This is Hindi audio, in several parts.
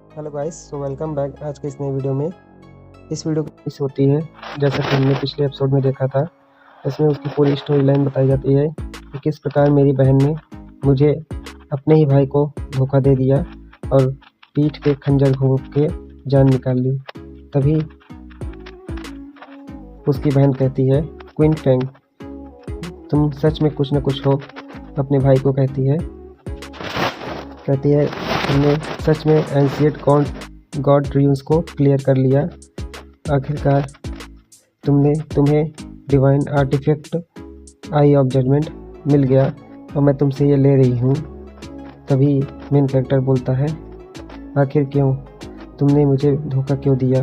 Hello guys, so welcome back आज के इस नए वीडियो में। इस वीडियो की मिस होती है, जैसा कि हमने पिछले एपिसोड में देखा था। इसमें उसकी पूरी स्टोरी लाइन बताई जाती है कि किस प्रकार मेरी बहन ने मुझे अपने ही भाई को धोखा दे दिया और पीठ पे खंजर घोंप के जान निकाल ली। तभी उसकी बहन कहती है, क्वीन फेंग, तुम सच में कुछ न कुछ हो। अपने भाई को कहती है तुमने सच में एंशिएंट गॉड ड्रीम्स को क्लियर कर लिया। आखिरकार तुम्हें divine artifact eye of judgement मिल गया और मैं तुमसे ये ले रही हूँ। तभी मेन कैरेक्टर बोलता है, आखिर क्यों? तुमने मुझे धोखा क्यों दिया?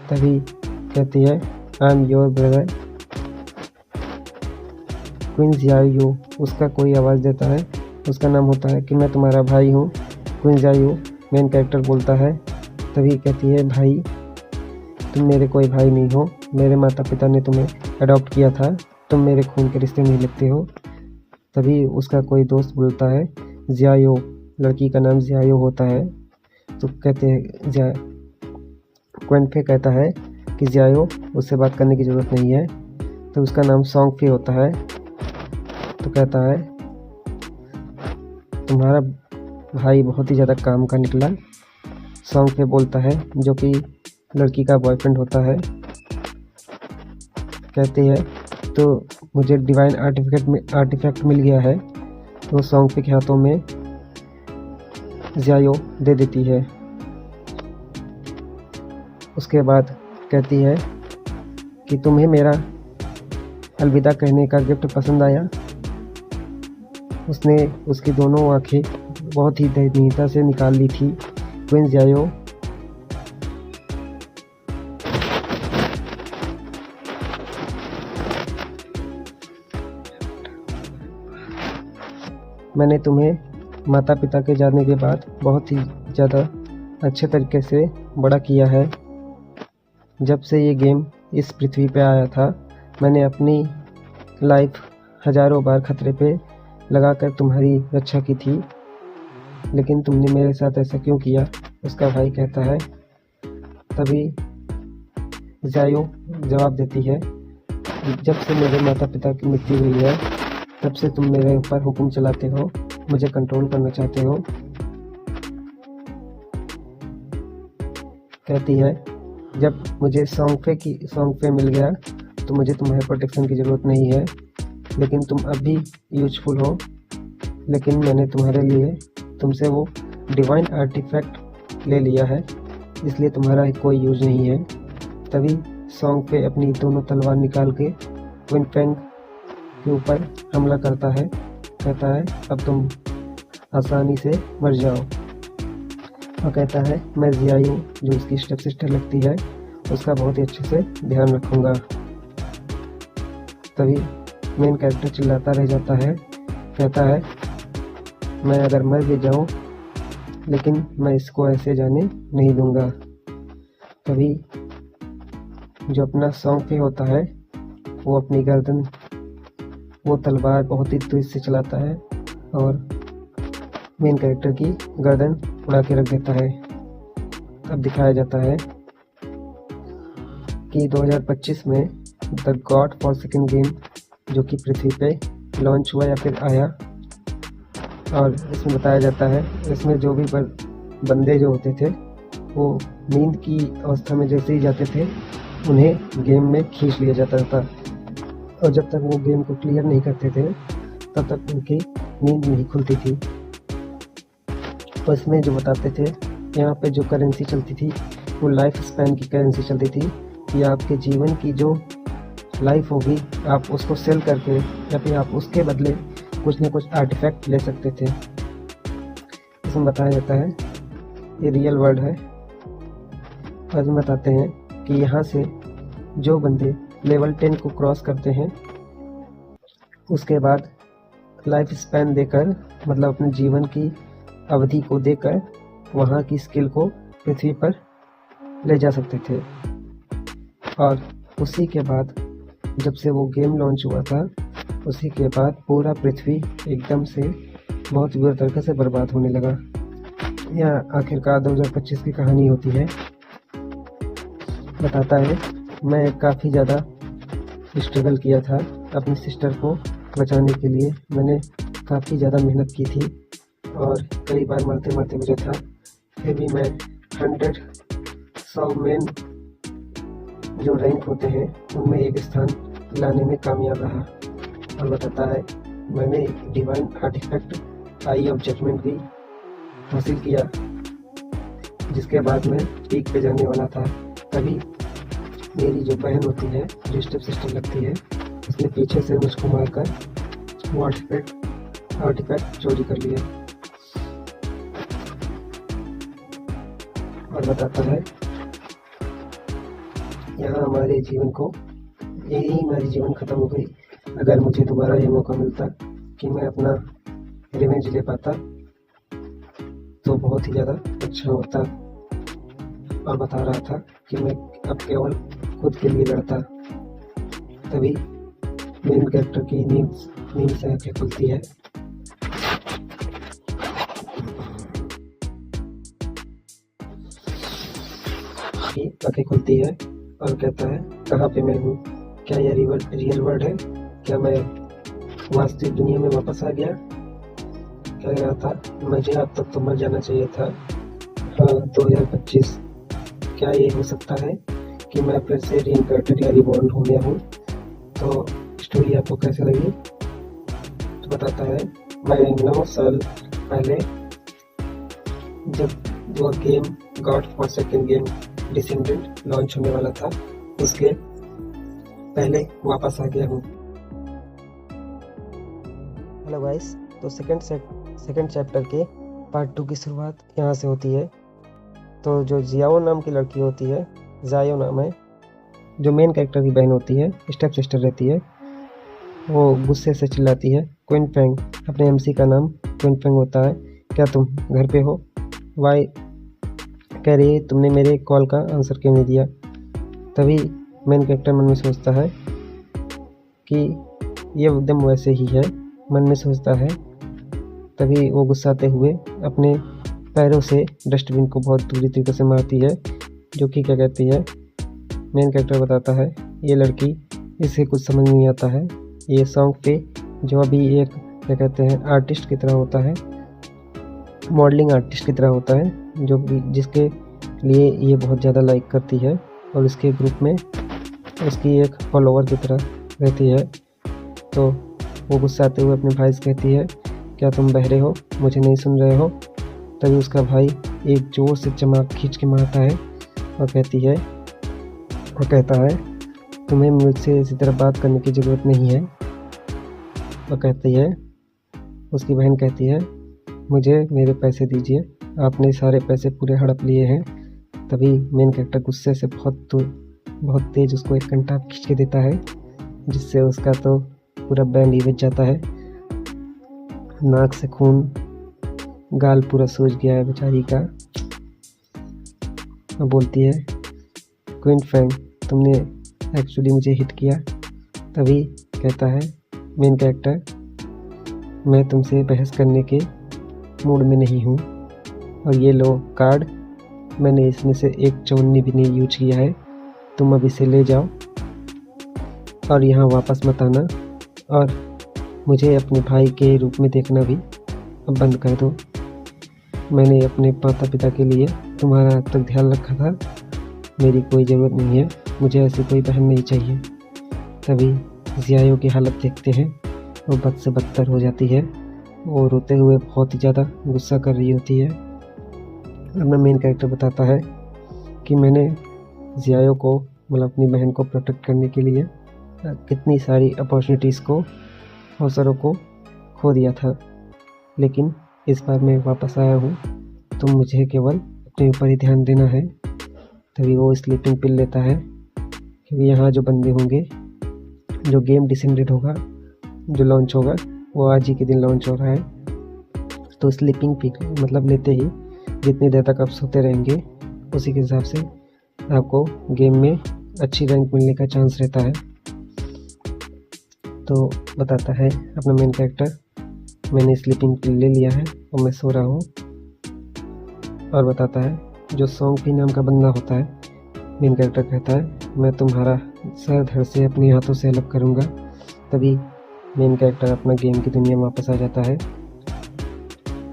तभी कहती है, I am your brother queen Jiayu. उसका कोई आवाज़ देता है, उसका नाम होता है कि मैं तुम्हारा भाई हूँ, क्वीन जियायू। मेन कैरेक्टर बोलता है। तभी कहती है, भाई तुम मेरे कोई भाई नहीं हो, मेरे माता पिता ने तुम्हें अडॉप्ट किया था, तुम मेरे खून के रिश्ते नहीं लगते हो। तभी उसका कोई दोस्त बोलता है, जियायो, लड़की का नाम जियायो होता है। तो कहते हैं, क्वेंफे कहता है कि जियायो, उससे बात करने की ज़रूरत नहीं है। तो उसका नाम सोंगफे होता है। तो कहता है, तुम्हारा भाई बहुत ही ज़्यादा काम का निकला। सोंगफे बोलता है, जो कि लड़की का बॉयफ्रेंड होता है। कहती है, तो मुझे डिवाइन आर्टिफैक्ट मिल गया है। तो सोंगफे के हाथों में जियायो दे देती है। उसके बाद कहती है कि तुम्हें मेरा अलविदा कहने का गिफ्ट पसंद आया। उसने उसकी दोनों आंखें बहुत ही दयनीयता से निकाल ली थी। क्वीन जियायो मैंने तुम्हें माता पिता के जाने के बाद बहुत ही ज़्यादा अच्छे तरीके से बड़ा किया है। जब से ये गेम इस पृथ्वी पे आया था, मैंने अपनी लाइफ हज़ारों बार खतरे पे लगाकर तुम्हारी रक्षा की थी, लेकिन तुमने मेरे साथ ऐसा क्यों किया? उसका भाई कहता है। तभी जियायो जवाब देती है, जब से मेरे माता पिता की मृत्यु हुई है, तब से तुम मेरे ऊपर हुक्म चलाते हो, मुझे कंट्रोल करना चाहते हो। कहती है, जब मुझे सोंगफे मिल गया तो मुझे तुम्हारे प्रोटेक्शन की ज़रूरत नहीं है, लेकिन तुम अब भी यूजफुल हो। लेकिन मैंने तुम्हारे लिए तुमसे वो डिवाइन आर्टिफैक्ट ले लिया है, इसलिए तुम्हारा कोई यूज नहीं है। तभी सोंगफे अपनी दोनों तलवार निकाल के क्वीन फेंग के ऊपर हमला करता है। कहता है, अब तुम आसानी से मर जाओ। और कहता है, मैं जियायू, जो उसकी स्टेप सिस्टर लगती है, उसका बहुत ही अच्छे से ध्यान रखूँगा। तभी मेन कैरेक्टर चिल्लाता रह जाता है। कहता है, मैं अगर मर भी जाऊँ, लेकिन मैं इसको ऐसे जाने नहीं दूंगा। तभी जो अपना सोंगफे होता है, वो अपनी गर्दन, वो तलवार बहुत ही तेज से चलाता है और मेन कैरेक्टर की गर्दन उड़ा के रख देता है। अब दिखाया जाता है कि 2025 में द गॉड फॉरसेकन गेम, जो कि पृथ्वी पे लॉन्च हुआ या फिर आया, और इसमें बताया जाता है, इसमें जो भी बंदे जो होते थे, वो नींद की अवस्था में जैसे ही जाते थे, उन्हें गेम में खींच लिया जाता था, और जब तक वो गेम को क्लियर नहीं करते थे, तब तक उनकी नींद नहीं खुलती थी। और इसमें जो बताते थे, यहाँ पे जो करेंसी चलती थी, वो लाइफ स्पैन की करेंसी चलती थी, कि आपके जीवन की जो लाइफ होगी, आप उसको सेल करके या फिर आप उसके बदले कुछ न कुछ आर्टिफैक्ट ले सकते थे। इसमें बताया जाता है, ये रियल वर्ल्ड है। और इसमें बताते हैं कि यहाँ से जो बंदे लेवल 10 को क्रॉस करते हैं, उसके बाद लाइफ स्पैन देकर, मतलब अपने जीवन की अवधि को देकर, वहाँ की स्किल को पृथ्वी पर ले जा सकते थे। और उसी के बाद जब से वो गेम लॉन्च हुआ था, उसी के बाद पूरा पृथ्वी एकदम से बहुत बुरी तरीके से बर्बाद होने लगा। यह आखिरकार 2025 की कहानी होती है। बताता है मैं काफ़ी ज़्यादा स्ट्रगल किया था अपनी सिस्टर को बचाने के लिए। मैंने काफ़ी ज़्यादा मेहनत की थी और कई बार मरते मरते मुझे था, फिर भी मैं 100 मेन जो रैंक होते हैं उनमें एक स्थान लाने में कामयाब रहा। और बताता है मैंने divine artifact eye of judgement भी हासिल किया, जिसके बाद मैं पीक पे जाने वाला था। तभी मेरी जो बहन होती है, जो स्टेप सिस्टर लगती है, उसने पीछे से मुझको मारकर वो आर्टिफैक्ट चोरी कर लिया। और बताता है यहाँ हमारे जीवन को, यही हमारी जीवन खत्म हो गई। अगर मुझे दोबारा ये मौका मिलता कि मैं अपना रिवेंज ले पाता तो बहुत ही ज़्यादा अच्छा होता। और बता रहा था कि मैं अब केवल खुद के लिए लड़ता। तभी मेन कैरेक्टर की नींद से आंखें खुलती है। आंखें खुलती है और कहता है कहाँ पे मैं हूँ? क्या यह रियल वर्ल्ड है? क्या मैं वास्तविक दुनिया में वापस आ गया? कह रहा था मुझे अब तक तो मर जाना चाहिए था। हाँ, 2025 क्या ये हो सकता है कि मैं फिर से रीइंकार्नेटेड या रिबॉर्न हो गया हूँ? तो स्टोरी आपको कैसे लगी? तो बताता है मैं 9 साल पहले जब वो game God forsaken game descendant launch होने वाला था, उसके पहले वापस आ गया हूँ। हेलो गाइस, तो सेकंड चैप्टर के पार्ट 2 की शुरुआत यहाँ से होती है। तो जो जियाओ नाम की लड़की होती है, जायो नाम है, जो मेन कैरेक्टर की बहन होती है, स्टेप सिस्टर रहती है, वो गुस्से से चिल्लाती है क्वीन फेंग, अपने एमसी का नाम क्वीन फेंग होता है, क्या तुम घर पे हो? वाई कह रही है तुमने मेरे कॉल का आंसर क्यों नहीं दिया? तभी मेन कैरेक्टर मन में सोचता है कि ये एकदम वैसे ही है, मन में सोचता है। तभी वो गुस्साते हुए अपने पैरों से डस्टबिन को बहुत बुरी तरीके से मारती है, जो कि क्या कहती है, मेन कैरेक्टर बताता है ये लड़की, इसे कुछ समझ नहीं आता है। ये सॉन्ग पे जो अभी एक क्या कहते हैं आर्टिस्ट की तरह होता है, मॉडलिंग आर्टिस्ट की तरह होता है, जो जिसके लिए ये बहुत ज़्यादा लाइक करती है और इसके ग्रुप में उसकी एक फॉलोवर की तरह रहती है। तो वो गुस्साते हुए अपने भाई से कहती है क्या तुम बहरे हो, मुझे नहीं सुन रहे हो? तभी उसका भाई एक जोर से चमाक खींच के मारता है और कहता है तुम्हें मुझसे इसी तरह बात करने की ज़रूरत नहीं है। और कहती है, उसकी बहन कहती है मुझे मेरे पैसे दीजिए, आपने सारे पैसे पूरे हड़प लिए हैं। तभी मेन कैरेक्टर गुस्से से बहुत तेज उसको एक कंटा खींच के देता है, जिससे उसका तो पूरा बैंड ही बच जाता है, नाक से खून, गाल पूरा सूज गया है बेचारी का। और बोलती है क्वीन फेंग तुमने एक्चुअली मुझे हिट किया। तभी कहता है मेन कैरेक्टर मैं तुमसे बहस करने के मूड में नहीं हूँ, और ये लो कार्ड, मैंने इसमें से एक चौन्नी भी नहीं यूज किया है, तुम अब इसे ले जाओ और यहाँ वापस मत आना, और मुझे अपने भाई के रूप में देखना भी अब बंद कर दो। मैंने अपने माता पिता के लिए तुम्हारा अब तक ध्यान रखा था, मेरी कोई ज़रूरत नहीं है, मुझे ऐसी कोई बहन नहीं चाहिए। तभी जियाओ की हालत देखते हैं, वो बद से बदतर हो जाती है, वो रोते हुए बहुत ही ज़्यादा गुस्सा कर रही होती है। अपना मेन कैरेक्टर बताता है कि मैंने जियाओ को, मतलब अपनी बहन को प्रोटेक्ट करने के लिए कितनी सारी अपॉर्चुनिटीज़ को, अवसरों को खो दिया था, लेकिन इस बार मैं वापस आया हूँ, तो मुझे केवल अपने ऊपर ही ध्यान देना है। तभी वो स्लीपिंग पिल लेता है, क्योंकि यहाँ जो बंदे होंगे, जो गेम डिसेंडेड होगा, जो लॉन्च होगा, वो आज ही के दिन लॉन्च हो रहा है। तो स्लीपिंग पिल मतलब लेते ही जितनी देर तक आप सोते रहेंगे, उसी के हिसाब से आपको गेम में अच्छी रैंक मिलने का चांस रहता है। तो बताता है अपना मेन कैरेक्टर मैंने स्लीपिंग पिल ले लिया है और मैं सो रहा हूँ। और बताता है, जो सोंगपी नाम का बंदा होता है, मेन कैरेक्टर कहता है, मैं तुम्हारा सर धड़ से अपने हाथों से अलग करूँगा। तभी मेन कैरेक्टर अपना गेम की दुनिया में वापस आ जाता है।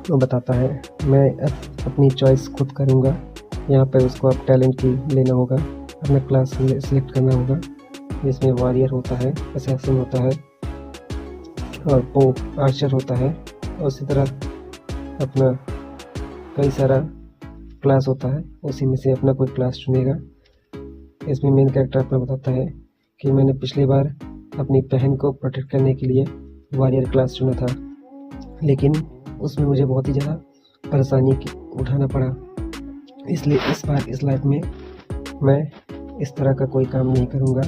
वो बताता है, मैं अपनी चॉइस खुद करूँगा। यहाँ पर उसको अब टैलेंट की लेना होगा, अपना क्लास सिलेक्ट करना होगा। जिसमें वॉरियर होता है, असैसिन होता है और वो आर्चर होता है। और उसी तरह अपना कई सारा क्लास होता है, उसी में से अपना कोई क्लास चुनेगा। इसमें मेन कैरेक्टर अपना बताता है कि मैंने पिछली बार अपनी बहन को प्रोटेक्ट करने के लिए वॉरियर क्लास चुना था, लेकिन उसमें मुझे बहुत ही ज़्यादा परेशानी उठाना पड़ा। इसलिए इस बार इस लाइफ में मैं इस तरह का कोई काम नहीं करूँगा।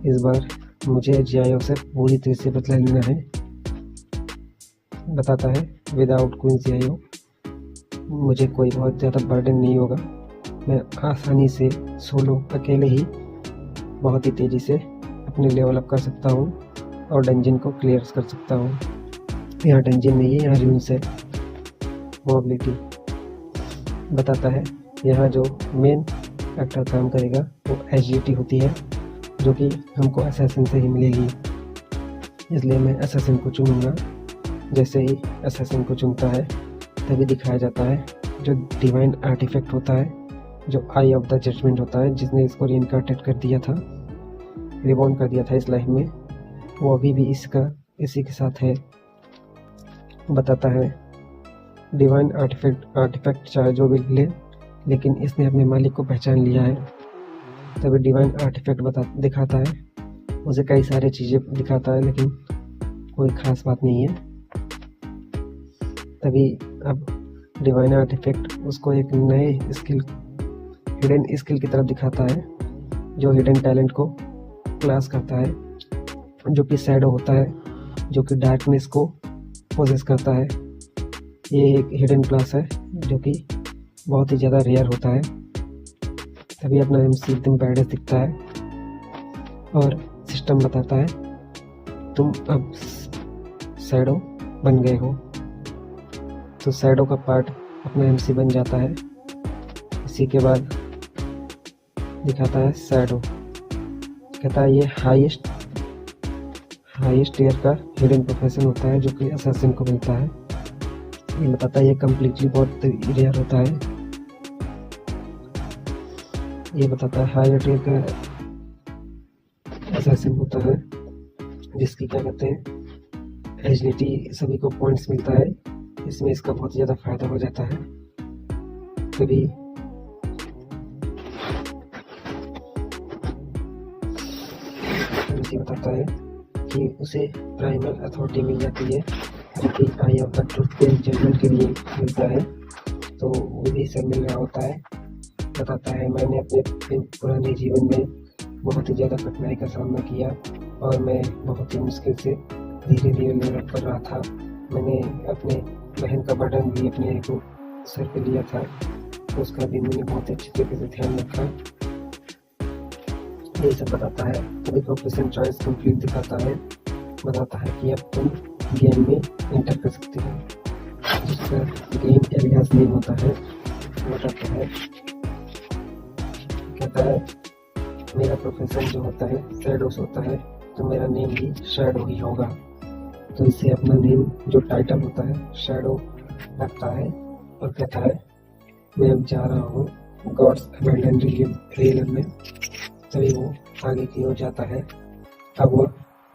इस बार मुझे जियाओ से पूरी तरह से बदला लेना है। बताता है, विदाउट क्वीन जियाओ मुझे कोई बहुत ज़्यादा बर्डन नहीं होगा। मैं आसानी से सोलो अकेले ही बहुत ही तेज़ी से अपने लेवल अप कर सकता हूँ और डंजन को क्लियर कर सकता हूँ। यहाँ डंजन नहीं है, यहाँ रून्स है। मोबिलिटी बताता है, यहाँ जो मेन एक्टर काम करेगा वो एजिलिटी होती है, जो कि हमको असैसिन से ही मिलेगी। इसलिए मैं असैसिन को चुनूँगा। जैसे ही असैसिन को चुनता है तभी दिखाया जाता है जो डिवाइन आर्टिफैक्ट होता है, जो आई ऑफ द जजमेंट होता है, जिसने इसको रीइनकार्नेट कर दिया था, रिबॉर्न कर दिया था इस लाइफ में, वो अभी भी इसी के साथ है। बताता है, डिवाइन आर्टिफैक्ट चाहे जो भी ले, लेकिन इसने अपने मालिक को पहचान लिया है। तभी डिवाइन आर्टिफैक्ट दिखाता है, उसे कई सारी चीज़ें दिखाता है, लेकिन कोई ख़ास बात नहीं है। तभी अब डिवाइन आर्टिफैक्ट उसको एक नए हिडन स्किल की तरफ दिखाता है, जो हिडन टैलेंट को क्लास करता है, जो कि शैडो होता है, जो कि डार्कनेस को पोजेस करता है। ये एक हिडन क्लास है जो कि बहुत ही ज़्यादा रेयर होता है। तभी अपना MC एकदम बैडेस दिखता है और सिस्टम बताता है, तुम अब शैडो बन गए हो। तो शैडो का पार्ट अपना MC बन जाता है। इसी के बाद दिखाता है शैडो, कहता है ये हाईएस्ट ईयर का हिडन प्रोफेशन होता है, जो कि असैसिन को मिलता है। ये बताता है ये कम्प्लीटली बहुत रेयर होता है। ये बताता है हायर ईयर का असैसिन होता है, जिसकी क्या कहते हैं एजिलिटी, सभी को पॉइंट्स मिलता है। इसमें इसका बहुत ज़्यादा फायदा हो जाता है। तभी बताता है कि उसे प्राइमल अथॉरिटी मिल जाती है, जो कि आई ऑफ द ट्रुथ के जजमेंट के लिए मिलता है। तो वो भी सब मिल रहा होता है। बताता है, मैंने अपने पुराने जीवन में बहुत ही ज़्यादा कठिनाई का सामना किया और मैं बहुत ही मुश्किल से धीरे धीरे लेवल कर रहा था। मैंने अपने बहन का बर्डन भी अपने को सर पे लिया था, उसका भी मैंने बहुत अच्छी तरीके से ध्यान रखा। ये सब बताता है। तभी प्रोफेशन चॉइस कंप्लीट दिखाता है। बताता है कि अब तुम गेम में एंटर कर सकते हो, जिसका गेम एलियास नेम होता है। बताता है, कहता है मेरा प्रोफेशन जो होता है शैडोस होता है, तो मेरा नेम भी शैडो ही होगा। तो इससे अपना नेम जो टाइटल होता है शैडो रखता है और कहता है मैं अब जा रहा हूँ गॉड्स अबंडेंट रियलम में। तभी वो आगे की ओर जाता है। अब वो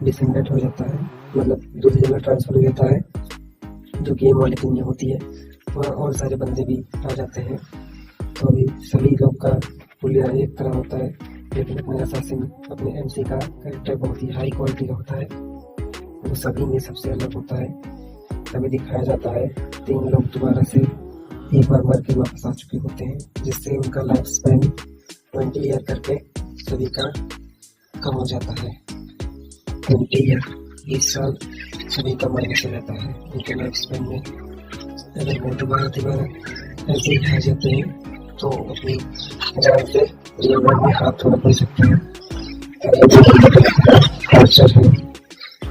डिसेंडेंट हो जाता है, मतलब दूसरी जगह ट्रांसफर हो जाता है, जो गेम वाली दुनिया होती है। वहाँ और सारे बंदे भी आ जाते हैं। तो अभी सभी लोग का पुलिया एक तरह होता है, लेकिन अपने असैसिन अपने MC का कैरेक्टर बहुत ही हाई क्वालिटी का होता है, वो सभी में सबसे अलग होता है। तभी दिखाया जाता है 3 लोग दोबारा से एक बार मर के वापस आ चुके होते हैं, जिससे उनका लाइफ स्पैन 20 ईयर करके सभी का कम हो जाता है। 20 ईयर 20 साल सभी का मरने से रहता है उनके लाइफ स्पैन में। अगर वो दोबारा ऐसे ही खा जाते हैं तो अपनी जान से रियल वर्ल्ड में हाथ थोड़ा पड़ सकते हैं। आर्चर है,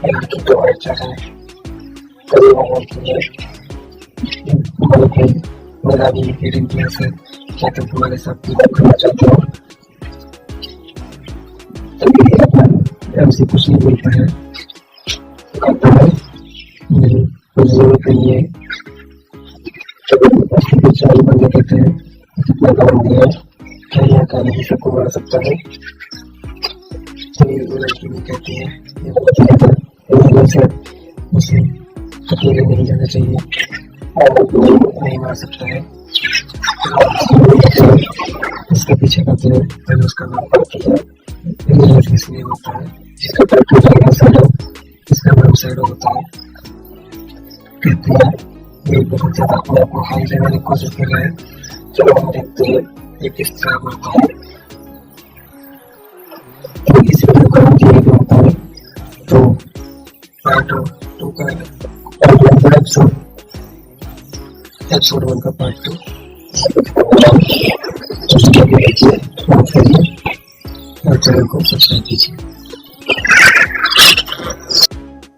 लड़की तो आर्चर है, कभी वो होती है मेरा भी रीडिंग क्लास है, क्या तुम हमारे साथ करना चाहते हो? हमसे कुछ नहीं बोलता है, कहता है नहीं कुछ जरूरत नहीं है। कुछ सारी बंदे कहते हैं कितना काम दिया, क्या यह काम ही सबको मार सकता है? तो ये लड़की भी कहती है ये बहुत ज़्यादा से उसे अकेले नहीं जाना चाहिए, नहीं मार सकता है। उसका पीछे करते हैं, पहले उसका नाम पड़ती है, इसलिए होता है जिसका इसका नाम सैडो होता है। कहते हैं ये बहुत ज़्यादा अपने आप को हाई लेने की कोशिश कर रहा है। चलो हम देखते हैं ये किस तरह होता है। तो इस वीडियो का मुझे एक होता है तो पार्ट 2 का एपिसोड 1 का पार्ट 2 उसके लिए और चैनल को सब्सक्राइब कीजिए।